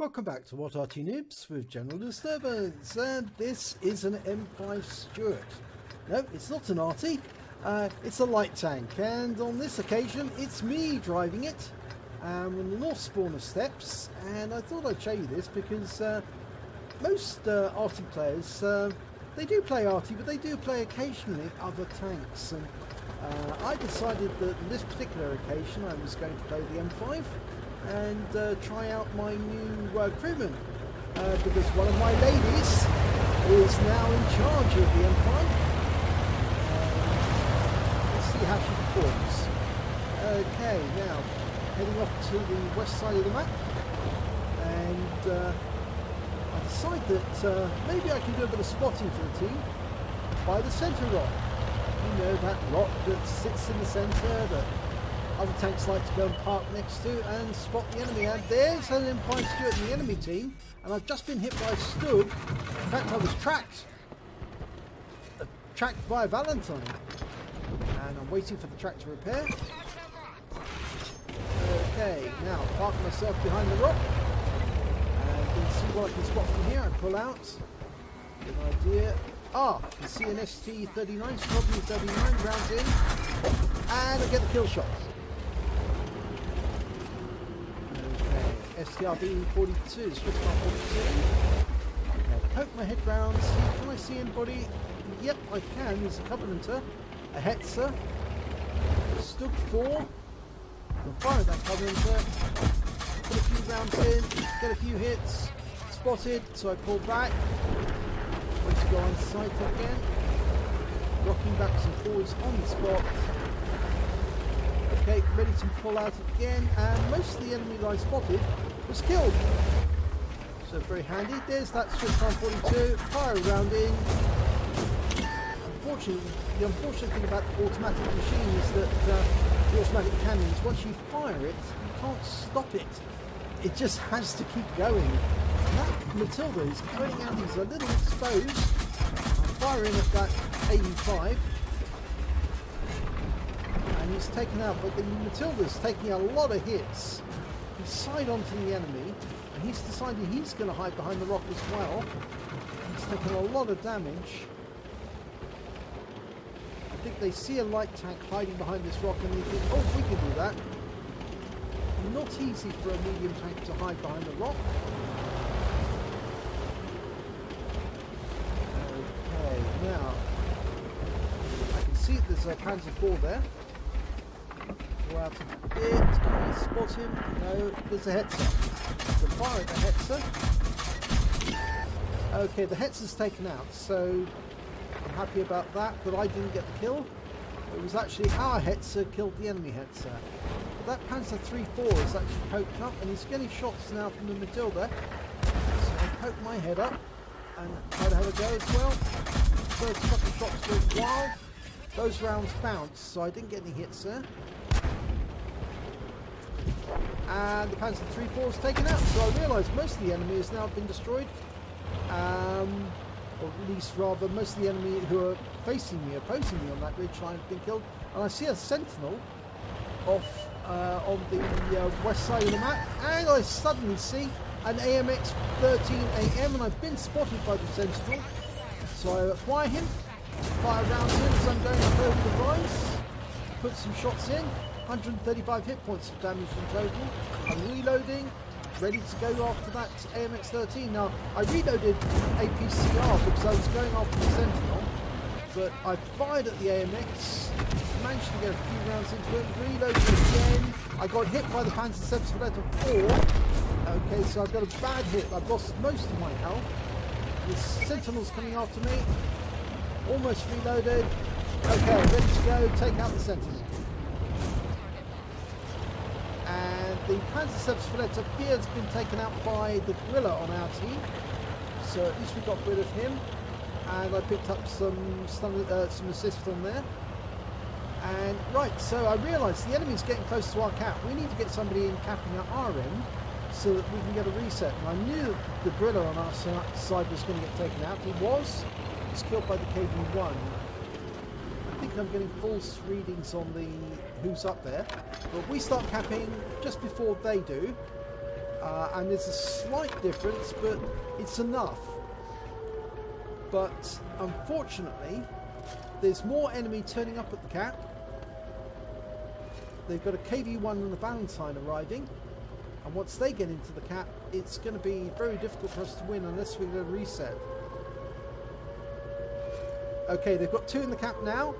Welcome back to What Arty Noobs with General Disturbance, and this is an M5 Stuart. No, it's not an Arty, it's a light tank, and on this occasion it's me driving it. I'm in the North Spawner Steppes, and I thought I'd show you this because most Arty players, they do play Arty, but they do play occasionally other tanks, and I decided that on this particular occasion I was going to play the M5 and try out my new crewman, because one of my ladies is now in charge of the M5. Let's see how she performs. Okay, now heading off to the west side of the map, and I decide that maybe I can do a bit of spotting for the team by the centre rock. You know, that rock that sits in the centre that other tanks like to go and park next to and spot the enemy. And there's an M5 Stuart in the enemy team, and I've just been hit by a Stug. In fact, I was tracked by a Valentine, and I'm waiting for the track to repair. Okay, now park myself behind the rock, and you can see what I can spot from here. I pull out, good idea. You see an ST-39, probably 39 rounds in, and I get the kill shot. STRB 42, Strip 42. Okay, poke my head round, see, can I see anybody? Yep, I can. There's a Covenanter, a Hetzer, Stug 4. I'll fire at that Covenanter, put a few rounds in, get a few hits, spotted, so I pull back, wait to go on sight again, rocking backwards and forwards on the spot. Okay, ready to pull out again, and most of the enemy that I spotted was killed. So very handy. There's that Strip 42, fire a round in. Unfortunately, the unfortunate thing about the automatic machine is that the automatic cannons, once you fire it, you can't stop it. It just has to keep going. And that Matilda is going out, he's a little exposed. I'm firing at that 85. And he's taken out, but the Matilda's taking a lot of hits. He's side onto the enemy, and he's decided he's going to hide behind the rock as well. He's taken a lot of damage. I think they see a light tank hiding behind this rock, and they think, oh, we can do that. Not easy for a medium tank to hide behind the rock. Okay, now I can see there's a Panzer IV there. Go out a bit. Can I spot him? No, there's a Hetzer. So fire at the Hetzer. Okay, the Hetzer's taken out, so I'm happy about that, but I didn't get the kill. It was actually our Hetzer killed the enemy Hetzer. But that Panzer III-4 is actually poked up, and he's getting shots now from the Matilda. So I poke my head up and try to have a go as well. First couple of shots went wild. Those rounds bounced, so I didn't get any hits there. And the Panzer III-4 is taken out, so I realise most of the enemy has now been destroyed. Or at least rather, most of the enemy who are facing me, opposing me on that ridgeline have been killed. And I see a Sentinel off on the west side of the map, and I suddenly see an AMX 13AM, and I've been spotted by the Sentinel. So I acquire him, fire rounds in as I'm going up over the rise, put some shots in. 135 hit points of damage in total. I'm reloading, ready to go after that AMX 13. Now, I reloaded APCR because I was going after the Sentinel, but I fired at the AMX, managed to get a few rounds into it, reloaded again. I got hit by the Panzer IV. Okay, so I've got a bad hit. I've lost most of my health. The Sentinel's coming after me. Almost reloaded. Okay, ready to go, take out the Sentinel. And the Panzer IV has been taken out by the Gorilla on our team, so at least we got rid of him, and I picked up some assist from there. And right, so I realised the enemy's getting close to our cap. We need to get somebody in capping at our end so that we can get a reset. And I knew the Gorilla on our side was going to get taken out. He was killed by the KV-1. I think I'm getting false readings on the who's up there, but we start capping just before they do. and there's a slight difference, but it's enough. But unfortunately, there's more enemy turning up at the cap. They've got a KV-1 and a Valentine arriving, and once they get into the cap, it's going to be very difficult for us to win unless we get a reset. Okay, they've got 2 in the cap now.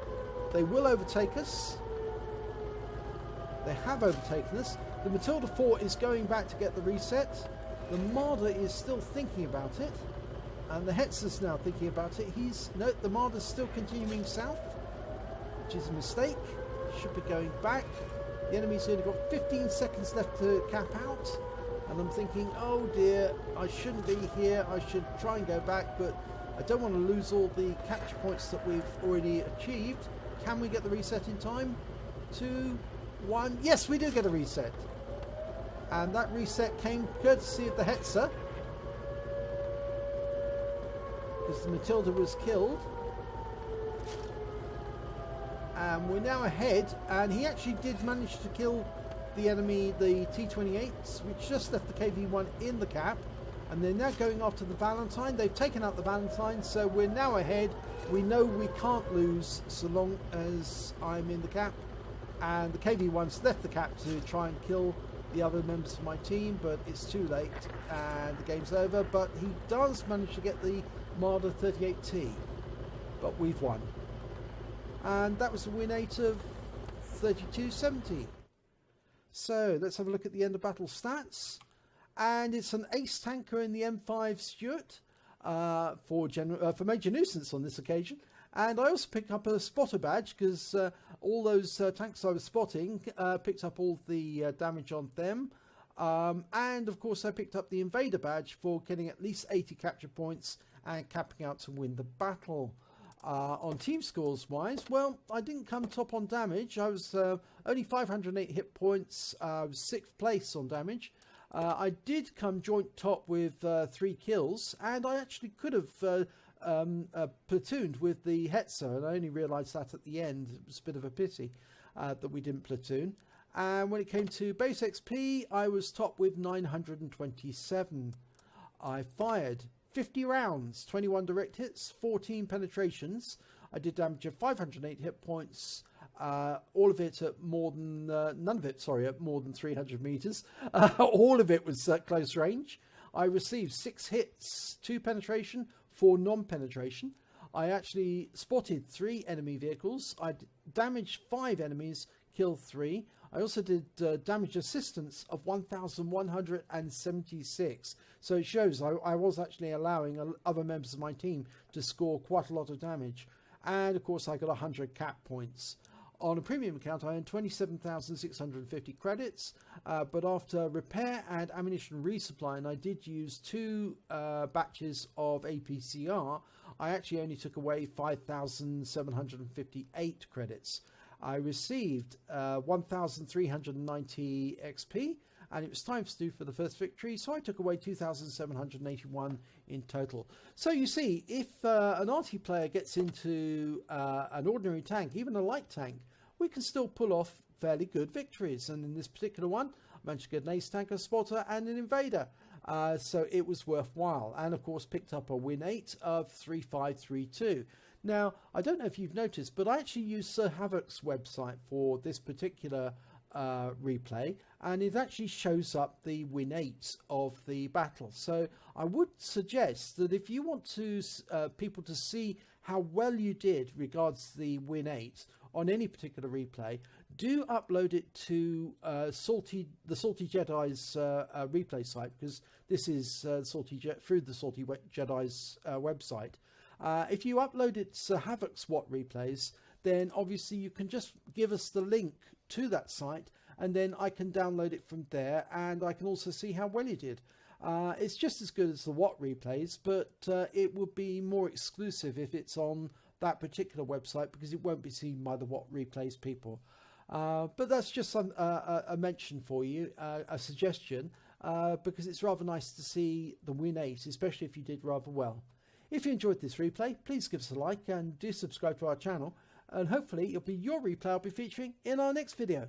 They will overtake us. They have overtaken us. The Matilda 4 is going back to get the reset. The Marder is still thinking about it. And the Hetzer's now thinking about it. No, the Marder's still continuing south, which is a mistake. Should be going back. The enemy's only got 15 seconds left to cap out. And I'm thinking, oh dear, I shouldn't be here. I should try and go back, but I don't want to lose all the capture points that we've already achieved. Can we get the reset in time? 2, 1. Yes, we do get a reset. And that reset came courtesy of the Hetzer, because the Matilda was killed. And we're now ahead, and he actually did manage to kill the enemy, the T-28s, which just left the KV-1 in the cap. And they're now going after the Valentine. They've taken out the Valentine, so we're now ahead. We know we can't lose so long as I'm in the cap. And the KV-1's left the cap to try and kill the other members of my team, but it's too late and the game's over. But he does manage to get the Marder 38T, but we've won. And that was a win 8 of 3270. So let's have a look at the end of battle stats. And it's an ace tanker in the M5 Stuart for Major Nuisance on this occasion. And I also picked up a spotter badge because all those tanks I was spotting picked up all the damage on them. And of course I picked up the Invader badge for getting at least 80 capture points and capping out to win the battle. On team scores wise, well, I didn't come top on damage. I was only 508 hit points. I was 6th place on damage. I did come joint top with 3 kills, and I actually could have platooned with the Hetzer, and I only realised that at the end. It was a bit of a pity that we didn't platoon. And when it came to base XP, I was top with 927. I fired 50 rounds, 21 direct hits, 14 penetrations. I did damage of 508 hit points, all of it at more than, none of it, sorry, at more than 300 meters. All of it was at close range. I received 6 hits, 2 penetration, 4 non-penetration. I actually spotted 3 enemy vehicles. I damaged 5 enemies, killed 3. I also did damage assistance of 1,176. So it shows I was actually allowing other members of my team to score quite a lot of damage. And of course I got 100 cap points. On a premium account I earned 27,650 credits, but after repair and ammunition resupply, and I did use 2 batches of APCR, I actually only took away 5,758 credits. I received 1,390 XP, and it was time to do for the first victory, so I took away 2,781 in total. So you see, if an Arty player gets into an ordinary tank, even a light tank, we can still pull off fairly good victories. And in this particular one, I managed to get an ace tanker, spotter, and an invader. So it was worthwhile. And of course, picked up a win 8 of 3532. Now, I don't know if you've noticed, but I actually used Sir Havoc's website for this particular replay, and it actually shows up the win 8 of the battle. So I would suggest that if you want to people to see how well you did regards the win 8 on any particular replay, do upload it to the Salty Jedi's replay site, because this is through the Salty Jedi's website. If you upload it to Havoc's What replays, then obviously you can just give us the link to that site, and then I can download it from there, and I can also see how well you did. It's just as good as the What replays, but it would be more exclusive if it's on that particular website, because it won't be seen by the What replays people. But that's just a mention for you, a suggestion, because it's rather nice to see the win 8, especially if you did rather well. If you enjoyed this replay, please give us a like and do subscribe to our channel, and hopefully it'll be your replay I'll be featuring in our next video.